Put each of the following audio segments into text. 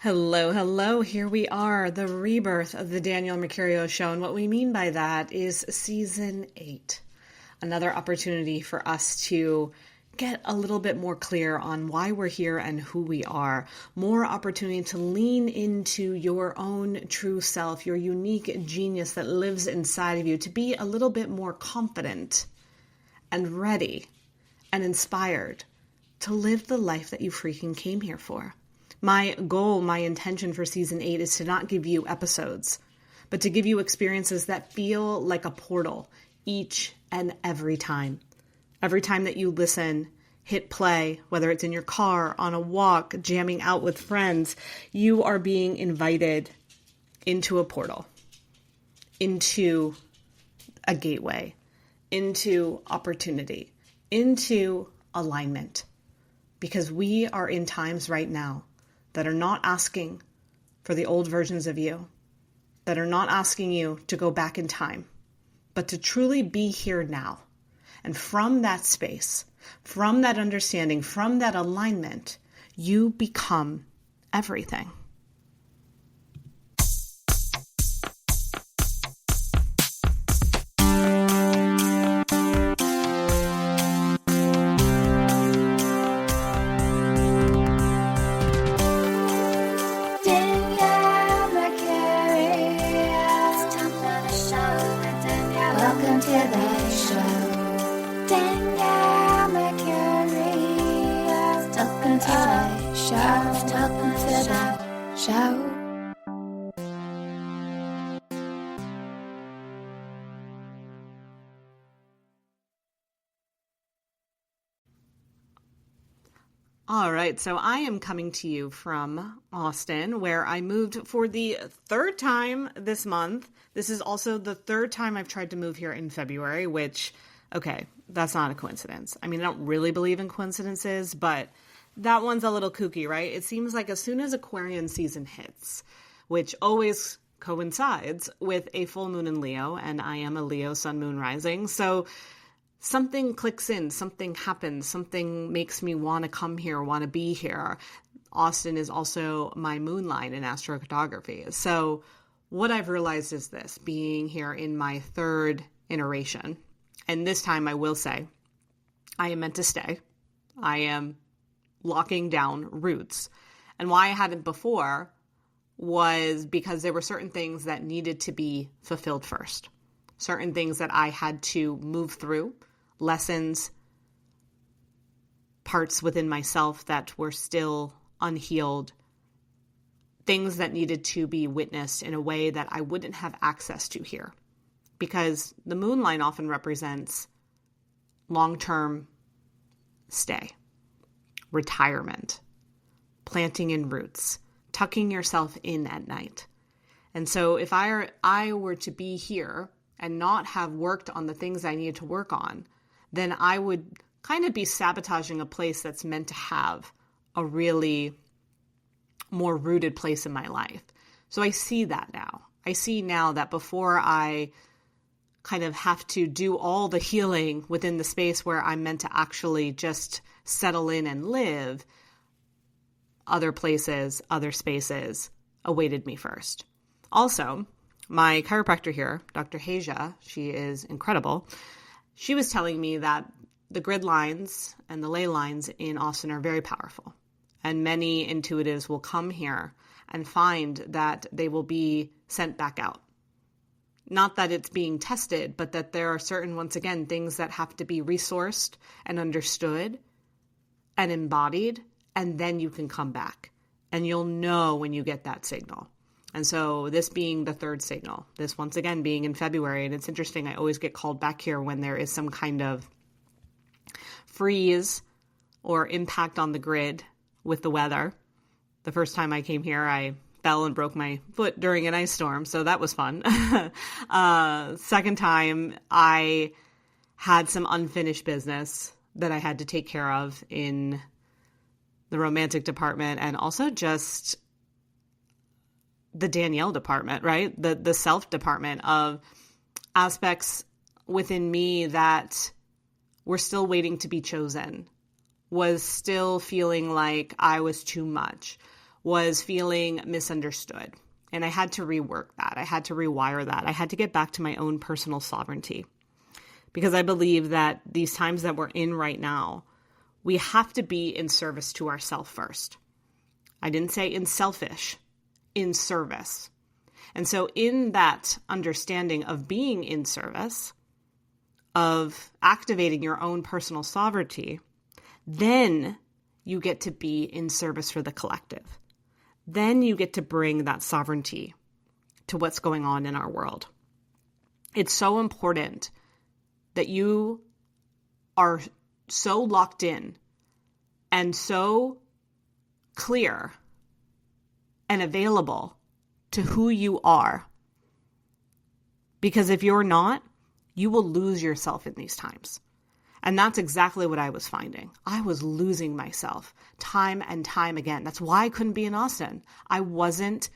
Hello, hello. Here we are, the rebirth of the Danielle Mercurio show. And what we mean by that is season 8. Another opportunity for us to get a little bit more clear on why we're here and who we are. More opportunity to lean into your own true self, your unique genius that lives inside of you, to be a little bit more confident and ready and inspired to live the life that you freaking came here for. My goal, my intention for season 8 is to not give you episodes, but to give you experiences that feel like a portal each and every time. Every time that you listen, hit play, whether it's in your car, on a walk, jamming out with friends, you are being invited into a portal, into a gateway, into opportunity, into alignment. Because we are in times right now that are not asking for the old versions of you, that are not asking you to go back in time, but to truly be here now. And from that space, from that understanding, from that alignment, you become everything. All right, so I am coming to you from Austin, where I moved for the third time this month. This is also the third time I've tried to move here in February, which, okay, that's not a coincidence. I mean, I don't really believe in coincidences, but that one's a little kooky, right? It seems like as soon as Aquarian season hits, which always coincides with a full moon in Leo, and I am a Leo sun, moon, rising, so something clicks in, something happens, something makes me want to come here, want to be here. Austin is also my moon line in astrocartography. So what I've realized is this, being here in my third iteration, and this time I will say, I am meant to stay. I am locking down roots. And why I hadn't before was because there were certain things that needed to be fulfilled first. Certain things that I had to move through, lessons, parts within myself that were still unhealed, things that needed to be witnessed in a way that I wouldn't have access to here. Because the moon line often represents long-term stay, retirement, planting in roots, tucking yourself in at night. And so if I were to be here and not have worked on the things I needed to work on, then I would kind of be sabotaging a place that's meant to have a really more rooted place in my life. So I see that now. I see now that before I kind of have to do all the healing within the space where I'm meant to actually just settle in and live, other places, other spaces awaited me first. Also, my chiropractor here, Dr. Haja, she is incredible. She was telling me that the grid lines and the ley lines in Austin are very powerful. And many intuitives will come here and find that they will be sent back out. Not that it's being tested, but that there are certain, once again, things that have to be resourced and understood and embodied, and then you can come back. And you'll know when you get that signal. And so this being the third signal, this once again being in February, and it's interesting, I always get called back here when there is some kind of freeze or impact on the grid with the weather. The first time I came here, I fell and broke my foot during an ice storm, so that was fun. Second time, I had some unfinished business that I had to take care of in the romantic department, and also just the Danielle department, right? The self department of aspects within me that were still waiting to be chosen, was still feeling like I was too much, was feeling misunderstood. And I had to rework that. I had to rewire that. I had to get back to my own personal sovereignty. Because I believe that these times that we're in right now, we have to be in service to ourselves first. I didn't say in selfish, in service. And so in that understanding of being in service, of activating your own personal sovereignty, then you get to be in service for the collective. Then you get to bring that sovereignty to what's going on in our world. It's so important that you are so locked in and so clear and available to who you are. Because if you're not, you will lose yourself in these times. And that's exactly what I was finding. I was losing myself time and time again. That's why I couldn't be in Austin. I wasn't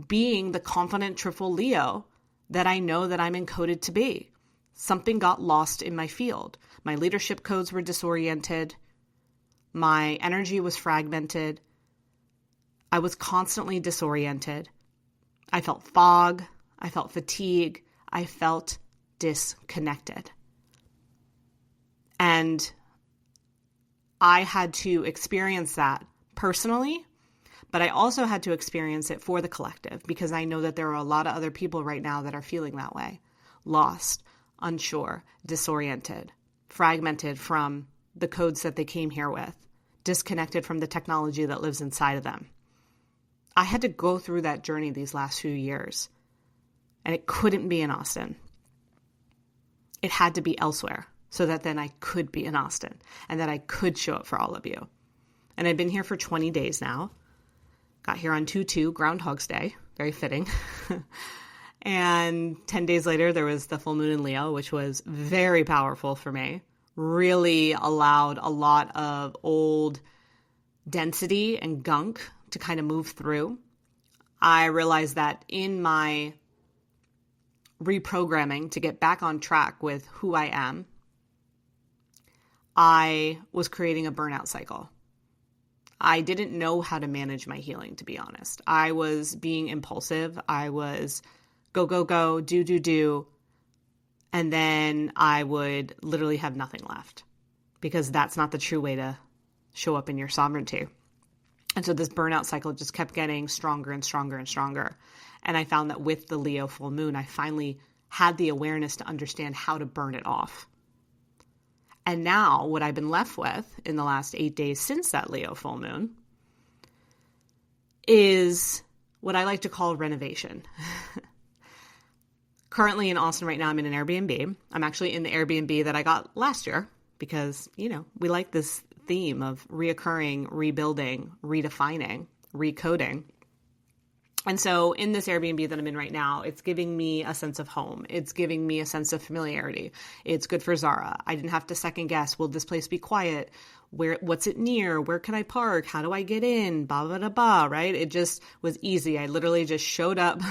being the confident triple Leo that I know that I'm encoded to be. Something got lost in my field. My leadership codes were disoriented. My energy was fragmented. I was constantly disoriented. I felt fog. I felt fatigue. I felt disconnected. And I had to experience that personally, but I also had to experience it for the collective because I know that there are a lot of other people right now that are feeling that way. Lost, unsure, disoriented, fragmented from the codes that they came here with, disconnected from the technology that lives inside of them. I had to go through that journey these last few years, and it couldn't be in Austin. It had to be elsewhere so that then I could be in Austin and that I could show up for all of you. And I've been here for 20 days now. Got here on 2/2, Groundhog's Day, very fitting. And 10 days later, there was the full moon in Leo, which was very powerful for me. Really allowed a lot of old density and gunk to kind of move through. I realized that in my reprogramming to get back on track with who I am, I was creating a burnout cycle. I didn't know how to manage my healing, to be honest. I was being impulsive. I was go, go, go, do. And then I would literally have nothing left because that's not the true way to show up in your sovereignty. And so this burnout cycle just kept getting stronger and stronger and stronger. And I found that with the Leo full moon, I finally had the awareness to understand how to burn it off. And now what I've been left with in the last 8 days since that Leo full moon is what I like to call renovation. Currently in Austin right now, I'm in an Airbnb. I'm actually in the Airbnb that I got last year because, we like this theme of reoccurring, rebuilding, redefining, recoding. And so in this Airbnb that I'm in right now, it's giving me a sense of home. It's giving me a sense of familiarity. It's good for Zara. I didn't have to second guess. Will this place be quiet? What's it near? Where can I park? How do I get in? Blah, blah, blah, blah, right? It just was easy. I literally just showed up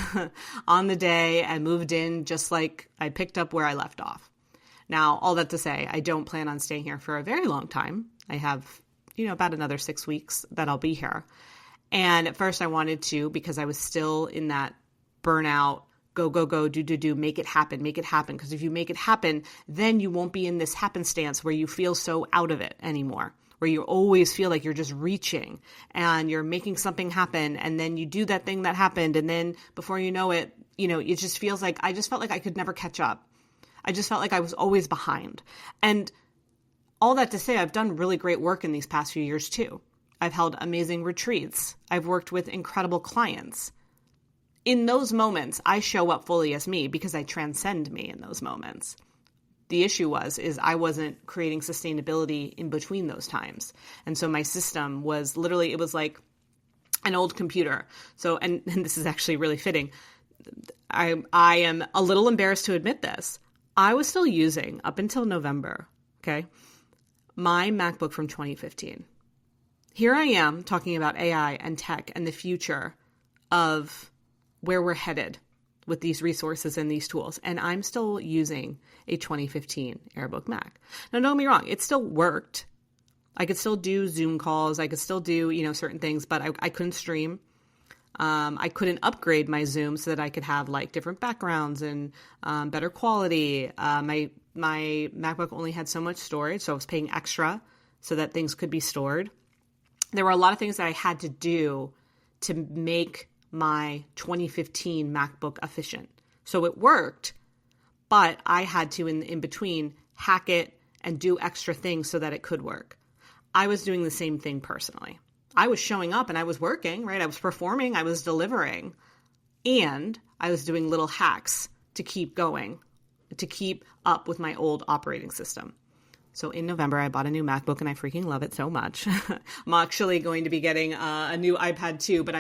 on the day and moved in just like I picked up where I left off. Now, all that to say, I don't plan on staying here for a very long time. I have, about another 6 weeks that I'll be here. And at first I wanted to, because I was still in that burnout, go, do, make it happen. Because if you make it happen, then you won't be in this happenstance where you feel so out of it anymore, where you always feel like you're just reaching and you're making something happen. And then you do that thing that happened. And then before you know it, it just feels like, I just felt like I could never catch up. I just felt like I was always behind. And all that to say, I've done really great work in these past few years too. I've held amazing retreats. I've worked with incredible clients. In those moments, I show up fully as me because I transcend me in those moments. The issue is I wasn't creating sustainability in between those times. And so my system was literally, it was like an old computer. So, and this is actually really fitting. I am a little embarrassed to admit this. I was still using, up until November, okay, my MacBook from 2015. Here I am talking about AI and tech and the future of where we're headed with these resources and these tools. And I'm still using a 2015 AirBook Mac. Now, don't get me wrong. It still worked. I could still do Zoom calls. I could still do, certain things, but I couldn't stream. I couldn't upgrade my Zoom so that I could have like different backgrounds and better quality. My MacBook only had so much storage, so I was paying extra so that things could be stored. There were a lot of things that I had to do to make my 2015 MacBook efficient. So it worked, but I had to, in between, hack it and do extra things so that it could work. I was doing the same thing personally. I was showing up and I was working, right? I was performing, I was delivering, and I was doing little hacks to keep going, to keep up with my old operating system. So in November, I bought a new MacBook and I freaking love it so much. I'm actually going to be getting a new iPad too, but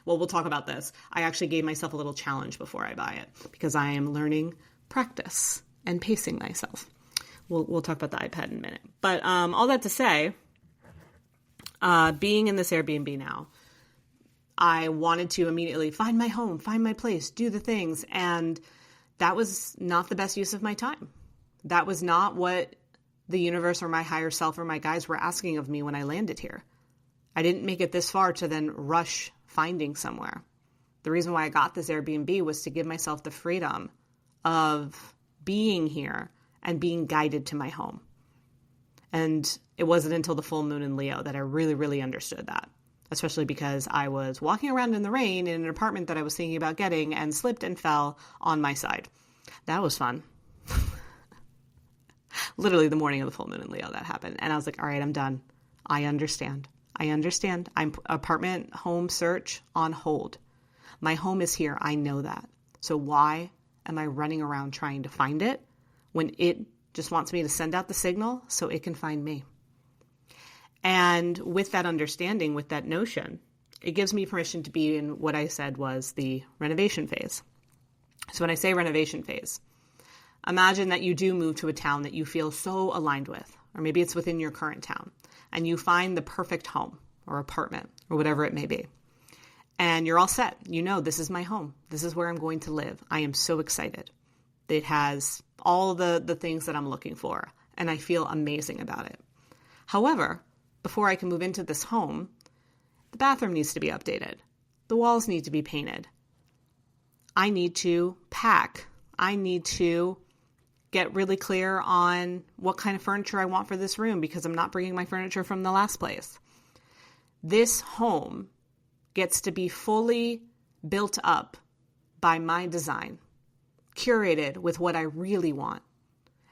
we'll talk about this. I actually gave myself a little challenge before I buy it because I am learning practice and pacing myself. We'll talk about the iPad in a minute. But all that to say, being in this Airbnb now, I wanted to immediately find my home, find my place, do the things. And that was not the best use of my time. That was not what the universe or my higher self or my guides were asking of me when I landed here. I didn't make it this far to then rush finding somewhere. The reason why I got this Airbnb was to give myself the freedom of being here and being guided to my home. And it wasn't until the full moon in Leo that I really, really understood that, especially because I was walking around in the rain in an apartment that I was thinking about getting and slipped and fell on my side. That was fun. Literally the morning of the full moon in Leo that happened. And I was like, all right, I'm done. I understand. I'm apartment home search on hold. My home is here. I know that. So why am I running around trying to find it when it just wants me to send out the signal so it can find me? And with that understanding, with that notion, it gives me permission to be in what I said was the renovation phase. So when I say renovation phase, imagine that you do move to a town that you feel so aligned with, or maybe it's within your current town, and you find the perfect home or apartment or whatever it may be. And you're all set. You know, this is my home. This is where I'm going to live. I am so excited. It has all the things that I'm looking for, and I feel amazing about it. However, before I can move into this home, the bathroom needs to be updated. The walls need to be painted. I need to pack. I need to get really clear on what kind of furniture I want for this room because I'm not bringing my furniture from the last place. This home gets to be fully built up by my design, curated with what I really want.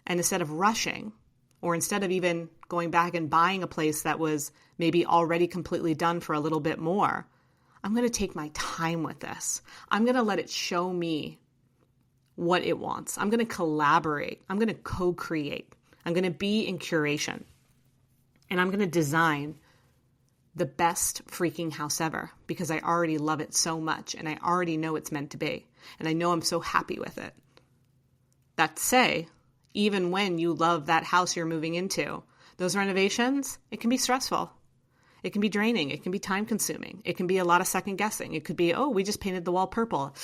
And instead of rushing, or instead of even going back and buying a place that was maybe already completely done for a little bit more, I'm going to take my time with this. I'm going to let it show me what it wants. I'm going to collaborate. I'm going to co-create. I'm going to be in curation. And I'm going to design the best freaking house ever because I already love it so much and I already know it's meant to be. And I know I'm so happy with it. That to say, even when you love that house you're moving into, those renovations, it can be stressful. It can be draining. It can be time consuming. It can be a lot of second guessing. It could be, oh, we just painted the wall purple.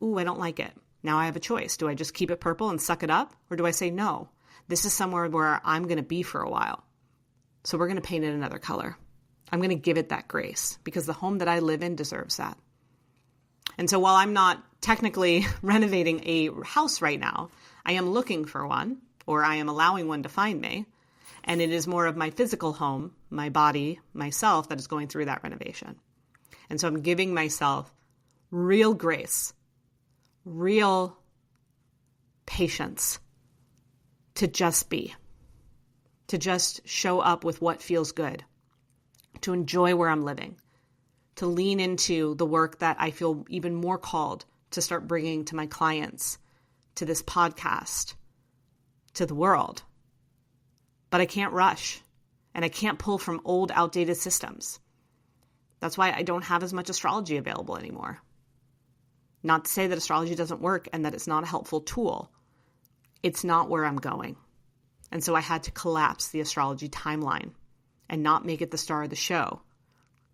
Ooh, I don't like it. Now I have a choice. Do I just keep it purple and suck it up? Or do I say, no, this is somewhere where I'm going to be for a while. So we're going to paint it another color. I'm going to give it that grace because the home that I live in deserves that. And so while I'm not technically renovating a house right now, I am looking for one, or I am allowing one to find me. And it is more of my physical home, my body, myself that is going through that renovation. And so I'm giving myself real grace, real patience to just be, to just show up with what feels good, to enjoy where I'm living, to lean into the work that I feel even more called to start bringing to my clients, to this podcast, to the world. But I can't rush, and I can't pull from old, outdated systems. That's why I don't have as much astrology available anymore. Not to say that astrology doesn't work and that it's not a helpful tool. It's not where I'm going. And so I had to collapse the astrology timeline and not make it the star of the show.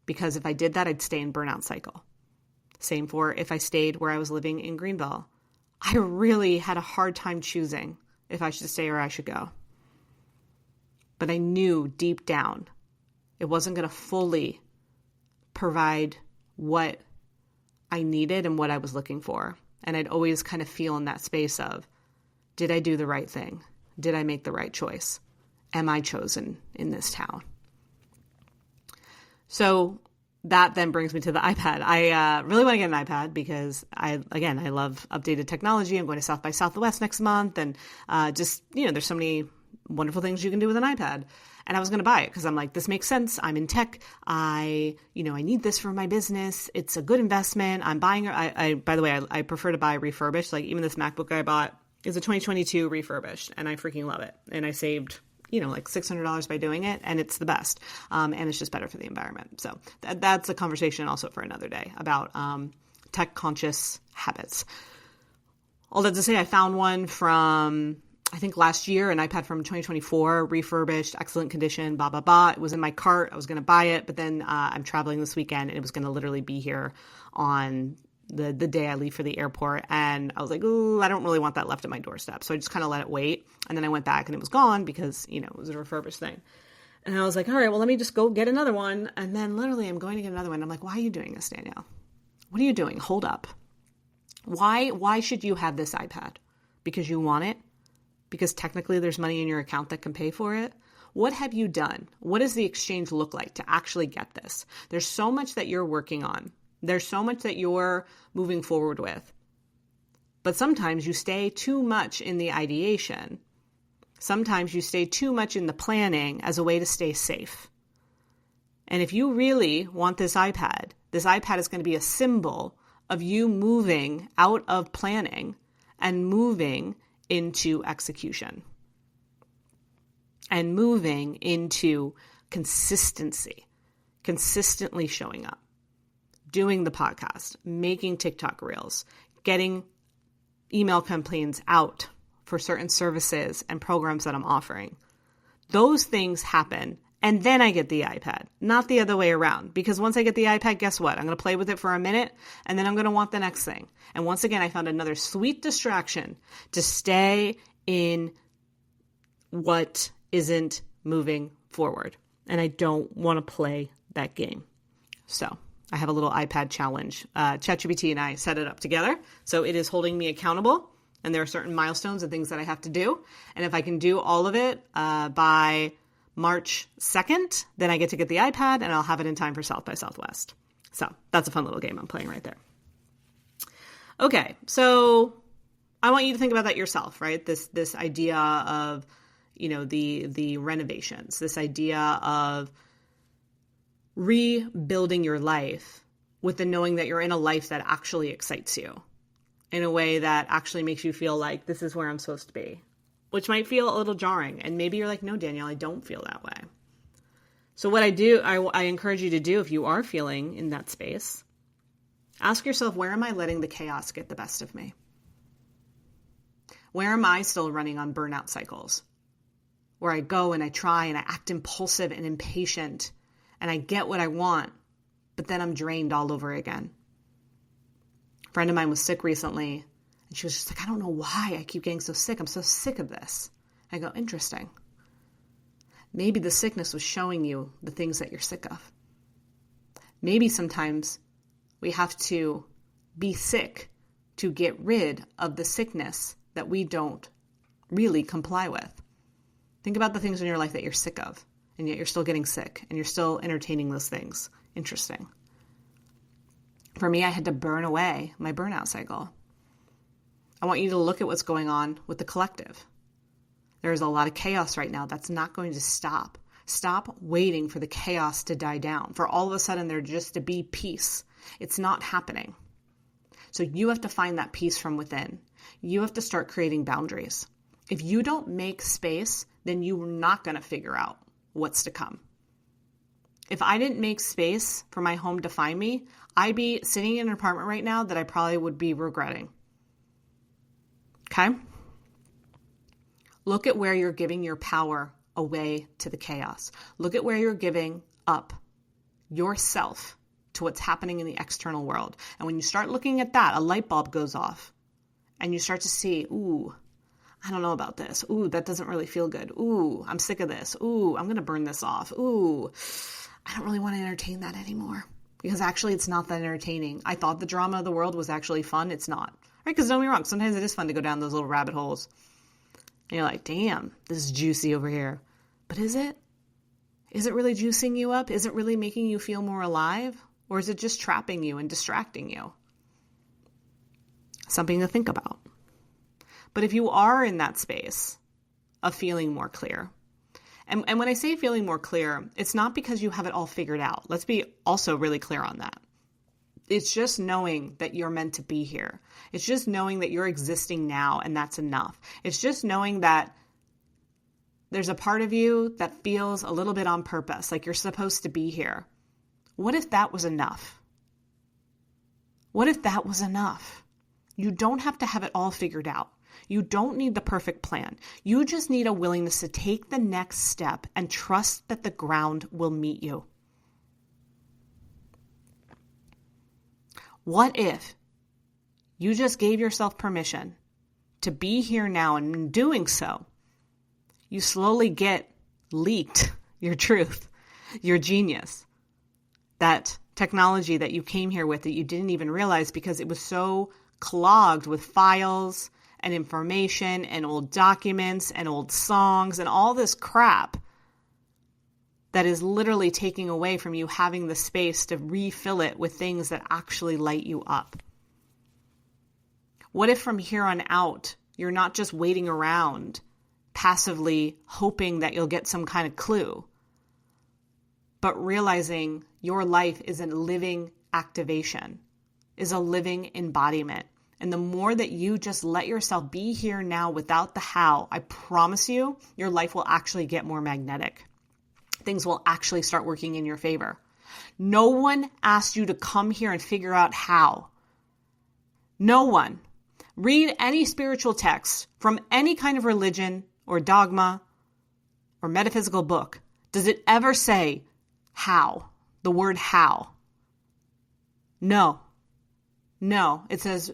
Because if I did that, I'd stay in burnout cycle. Same for if I stayed where I was living in Greenville. I really had a hard time choosing if I should stay or I should go. but I knew deep down it wasn't going to fully provide what I needed and what I was looking for. And I'd always kind of feel in that space of, did I do the right thing? Did I make the right choice? Am I chosen in this town? So that then brings me to the iPad. I really want to get an iPad because I love updated technology. I'm going to South by Southwest next month. And there's so many wonderful things you can do with an iPad. And I was going to buy it because I'm like, this makes sense. I'm in tech. I need this for my business. It's a good investment. I'm buying it. By the way, I prefer to buy refurbished. Like even this MacBook I bought is a 2022 refurbished and I freaking love it. And I saved like $600 by doing it, and it's the best. And it's just better for the environment. So that's a conversation also for another day about tech conscious habits. All that to say, I found one from, I think last year, an iPad from 2024, refurbished, excellent condition, blah, blah, blah. It was in my cart. I was going to buy it, but then I'm traveling this weekend and it was going to literally be here on the day I leave for the airport. And I was like, ooh, I don't really want that left at my doorstep. So I just kind of let it wait. And then I went back and it was gone because, it was a refurbished thing. And I was like, all right, well, let me just go get another one. And then literally I'm going to get another one. I'm like, why are you doing this, Danielle? What are you doing? Hold up. Why should you have this iPad? Because you want it? Because technically there's money in your account that can pay for it? What have you done? What does the exchange look like to actually get this? There's so much that you're working on. There's so much that you're moving forward with. But sometimes you stay too much in the ideation. Sometimes you stay too much in the planning as a way to stay safe. And if you really want this iPad is going to be a symbol of you moving out of planning and moving into execution. And moving into consistency, consistently showing up. Doing the podcast, making TikTok reels, getting email campaigns out for certain services and programs that I'm offering. Those things happen. And then I get the iPad, not the other way around. Because once I get the iPad, guess what? I'm going to play with it for a minute and then I'm going to want the next thing. And once again, I found another sweet distraction to stay in what isn't moving forward. And I don't want to play that game. So I have a little iPad challenge. ChatGPT and I set it up together. So it is holding me accountable. And there are certain milestones and things that I have to do. And if I can do all of it by March 2nd, then I get to get the iPad and I'll have it in time for South by Southwest. So that's a fun little game I'm playing right there. Okay, so I want you to think about that yourself, right? This idea of, the renovations, this idea of rebuilding your life with the knowing that you're in a life that actually excites you in a way that actually makes you feel like this is where I'm supposed to be, which might feel a little jarring. And maybe you're like, no, Danielle, I don't feel that way. So what I encourage you to do if you are feeling in that space, ask yourself, where am I letting the chaos get the best of me? Where am I still running on burnout cycles where I go and I try and I act impulsive and impatient and I get what I want, but then I'm drained all over again. A friend of mine was sick recently, and she was just like, I don't know why I keep getting so sick. I'm so sick of this. I go, interesting. Maybe the sickness was showing you the things that you're sick of. Maybe sometimes we have to be sick to get rid of the sickness that we don't really comply with. Think about the things in your life that you're sick of. And yet you're still getting sick and you're still entertaining those things. Interesting. For me, I had to burn away my burnout cycle. I want you to look at what's going on with the collective. There is a lot of chaos right now that's not going to stop. Stop waiting for the chaos to die down, for all of a sudden there just to be peace. It's not happening. So you have to find that peace from within. You have to start creating boundaries. If you don't make space, then you're not going to figure out what's to come. If I didn't make space for my home to find me, I'd be sitting in an apartment right now that I probably would be regretting. Okay? Look at where you're giving your power away to the chaos. Look at where you're giving up yourself to what's happening in the external world. And when you start looking at that, a light bulb goes off and you start to see, ooh, I don't know about this. Ooh, that doesn't really feel good. Ooh, I'm sick of this. Ooh, I'm going to burn this off. Ooh, I don't really want to entertain that anymore. Because actually it's not that entertaining. I thought the drama of the world was actually fun. It's not. Right? Because don't get me wrong, sometimes it is fun to go down those little rabbit holes. And you're like, damn, this is juicy over here. But is it? Is it really juicing you up? Is it really making you feel more alive? Or is it just trapping you and distracting you? Something to think about. But if you are in that space of feeling more clear, and when I say feeling more clear, it's not because you have it all figured out. Let's be also really clear on that. It's just knowing that you're meant to be here. It's just knowing that you're existing now, and that's enough. It's just knowing that there's a part of you that feels a little bit on purpose, like you're supposed to be here. What if that was enough? What if that was enough? You don't have to have it all figured out. You don't need the perfect plan. You just need a willingness to take the next step and trust that the ground will meet you. What if you just gave yourself permission to be here now, and in doing so, you slowly get leaked your truth, your genius, that technology that you came here with that you didn't even realize because it was so clogged with files and information and old documents and old songs and all this crap that is literally taking away from you having the space to refill it with things that actually light you up. What if from here on out, you're not just waiting around passively hoping that you'll get some kind of clue, but realizing your life is a living activation, is a living embodiment. And the more that you just let yourself be here now without the how, I promise you, your life will actually get more magnetic. Things will actually start working in your favor. No one asked you to come here and figure out how. No one. Read any spiritual text from any kind of religion or dogma or metaphysical book. Does it ever say how? The word how? No. No. It says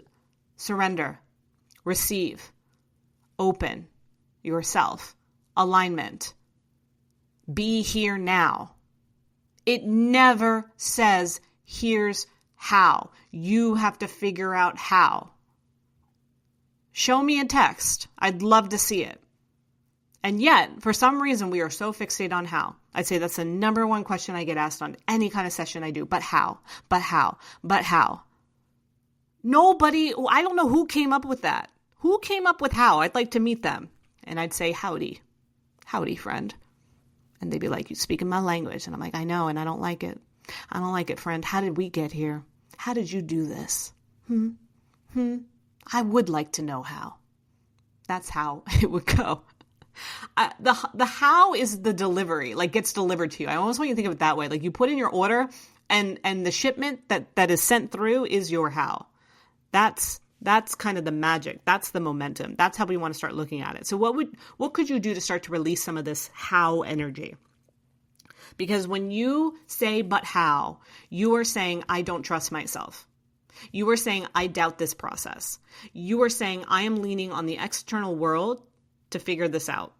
surrender, receive, open yourself, alignment, be here now. It never says, here's how. You have to figure out how. Show me a text. I'd love to see it. And yet, for some reason, we are so fixated on how. I'd say that's the number one question I get asked on any kind of session I do. But how? But how? But how? Nobody, I don't know who came up with that. Who came up with how? I'd like to meet them. And I'd say, howdy. Howdy, friend. And they'd be like, you speak in my language. And I'm like, I know, and I don't like it. I don't like it, friend. How did we get here? How did you do this? I would like to know how. That's how it would go. The how is the delivery, like gets delivered to you. I almost want you to think of it that way. Like you put in your order and the shipment that is sent through is your how. That's kind of the magic. That's the momentum. That's how we want to start looking at it. So what could you do to start to release some of this how energy? Because when you say, but how, you are saying, I don't trust myself. You are saying, I doubt this process. You are saying, I am leaning on the external world to figure this out,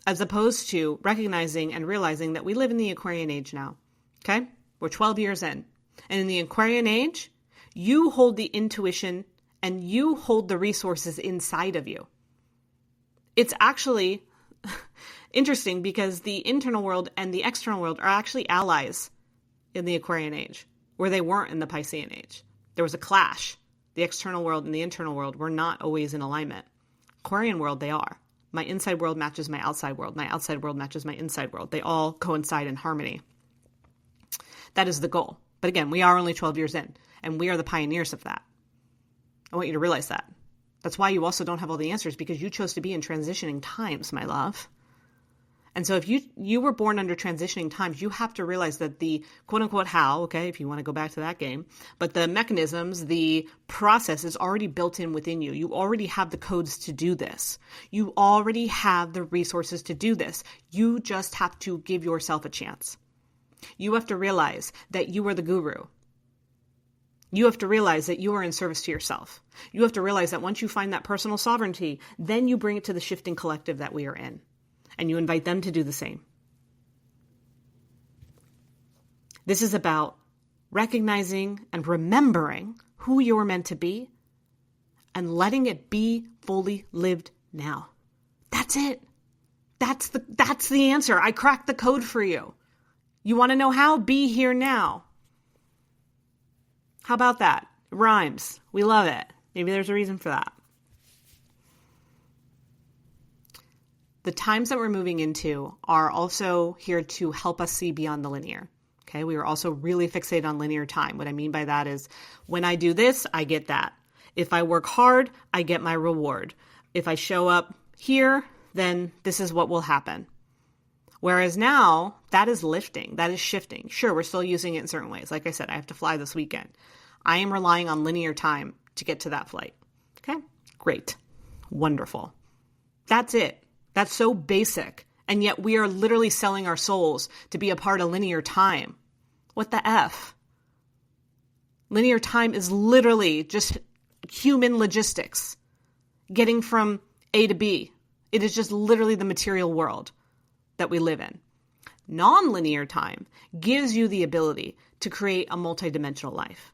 as opposed to recognizing and realizing that we live in the Aquarian Age now. Okay? We're 12 years in. And in the Aquarian Age, you hold the intuition and you hold the resources inside of you. It's actually interesting because the internal world and the external world are actually allies in the Aquarian Age, where they weren't in the Piscean Age. There was a clash. The external world and the internal world were not always in alignment. Aquarian world, they are. My inside world matches my outside world. My outside world matches my inside world. They all coincide in harmony. That is the goal. But again, we are only 12 years in, and we are the pioneers of that. I want you to realize that. That's why you also don't have all the answers, because you chose to be in transitioning times, my love. And so if you were born under transitioning times, you have to realize that the quote unquote how, okay, if you want to go back to that game, but the mechanisms, the process is already built in within you. You already have the codes to do this. You already have the resources to do this. You just have to give yourself a chance. You have to realize that you are the guru. You have to realize that you are in service to yourself. You have to realize that once you find that personal sovereignty, then you bring it to the shifting collective that we are in, and you invite them to do the same. This is about recognizing and remembering who you're meant to be and letting it be fully lived now. That's it. That's the answer. I cracked the code for you. You want to know how? Be here now. How about that? It rhymes. We love it. Maybe there's a reason for that. The times that we're moving into are also here to help us see beyond the linear. Okay, we are also really fixated on linear time. What I mean by that is when I do this, I get that. If I work hard, I get my reward. If I show up here, then this is what will happen. Whereas now, that is lifting, that is shifting. Sure, we're still using it in certain ways. Like I said, I have to fly this weekend. I am relying on linear time to get to that flight. Okay, great, wonderful. That's it. That's so basic. And yet we are literally selling our souls to be a part of linear time. What the F? Linear time is literally just human logistics, getting from A to B. It is just literally the material world that we live in. Non-linear time gives you the ability to create a multidimensional life,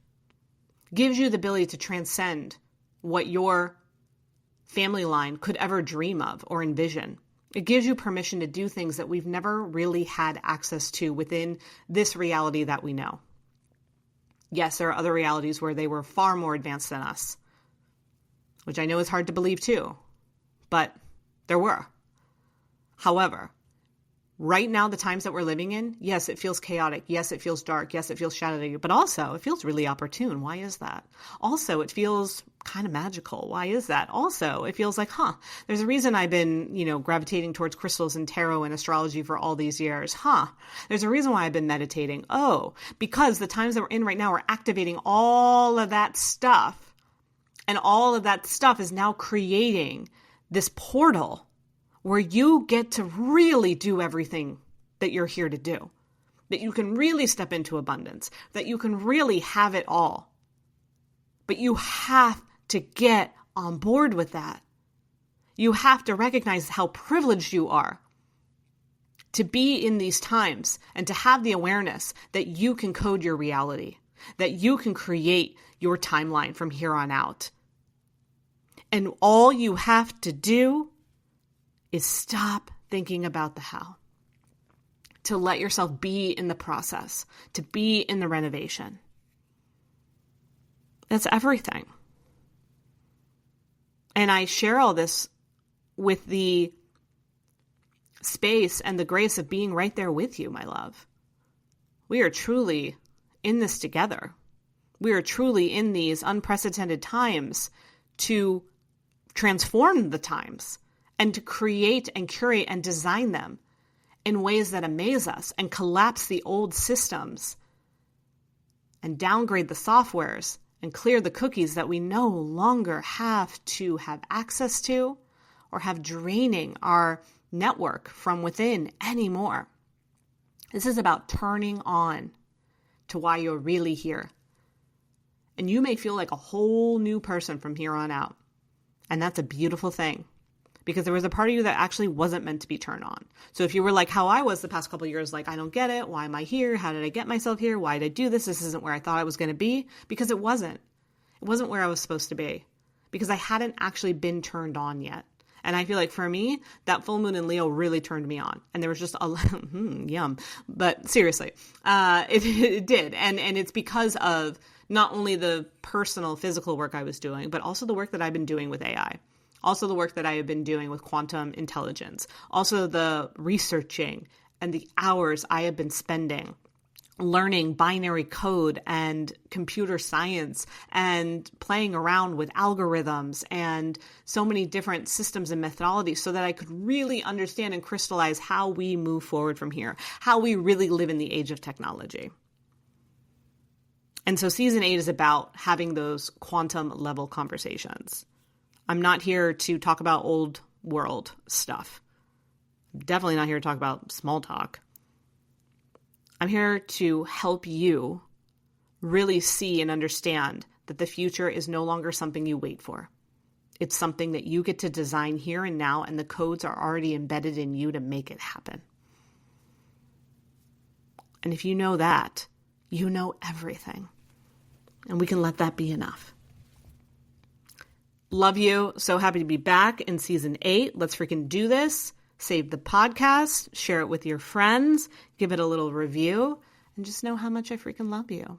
gives you the ability to transcend what your family line could ever dream of or envision. It gives you permission to do things that we've never really had access to within this reality that we know. Yes, there are other realities where they were far more advanced than us, which I know is hard to believe too, but there were. However, right now, the times that we're living in, yes, it feels chaotic. Yes, it feels dark. Yes, it feels shadowy, but also it feels really opportune. Why is that? Also, it feels kind of magical. Why is that? Also, it feels like, there's a reason I've been, gravitating towards crystals and tarot and astrology for all these years. There's a reason why I've been meditating. Oh, because the times that we're in right now are activating all of that stuff. And all of that stuff is now creating this portal where you get to really do everything that you're here to do, that you can really step into abundance, that you can really have it all. But you have to get on board with that. You have to recognize how privileged you are to be in these times and to have the awareness that you can code your reality, that you can create your timeline from here on out. And all you have to do is stop thinking about the how, to let yourself be in the process, to be in the renovation. That's everything. And I share all this with the space and the grace of being right there with you, my love. We are truly in this together. We are truly in these unprecedented times to transform the times and to create and curate and design them in ways that amaze us and collapse the old systems and downgrade the softwares and clear the cookies that we no longer have to have access to or have draining our network from within anymore. This is about turning on to why you're really here. And you may feel like a whole new person from here on out. And that's a beautiful thing, because there was a part of you that actually wasn't meant to be turned on. So if you were like how I was the past couple of years, like, I don't get it. Why am I here? How did I get myself here? Why did I do this? This isn't where I thought I was going to be. Because it wasn't. It wasn't where I was supposed to be. Because I hadn't actually been turned on yet. And I feel like for me, that full moon in Leo really turned me on. And there was just a yum. But seriously, it did. And it's because of not only the personal physical work I was doing, but also the work that I've been doing with AI. Also the work that I have been doing with quantum intelligence. Also the researching and the hours I have been spending learning binary code and computer science and playing around with algorithms and so many different systems and methodologies so that I could really understand and crystallize how we move forward from here, how we really live in the age of technology. And so season 8 is about having those quantum level conversations. I'm not here to talk about old world stuff. I'm definitely not here to talk about small talk. I'm here to help you really see and understand that the future is no longer something you wait for. It's something that you get to design here and now, and the codes are already embedded in you to make it happen. And if you know that, you know everything. And we can let that be enough. Love you. So happy to be back in season 8. Let's freaking do this. Save the podcast, share it with your friends, give it a little review, and just know how much I freaking love you.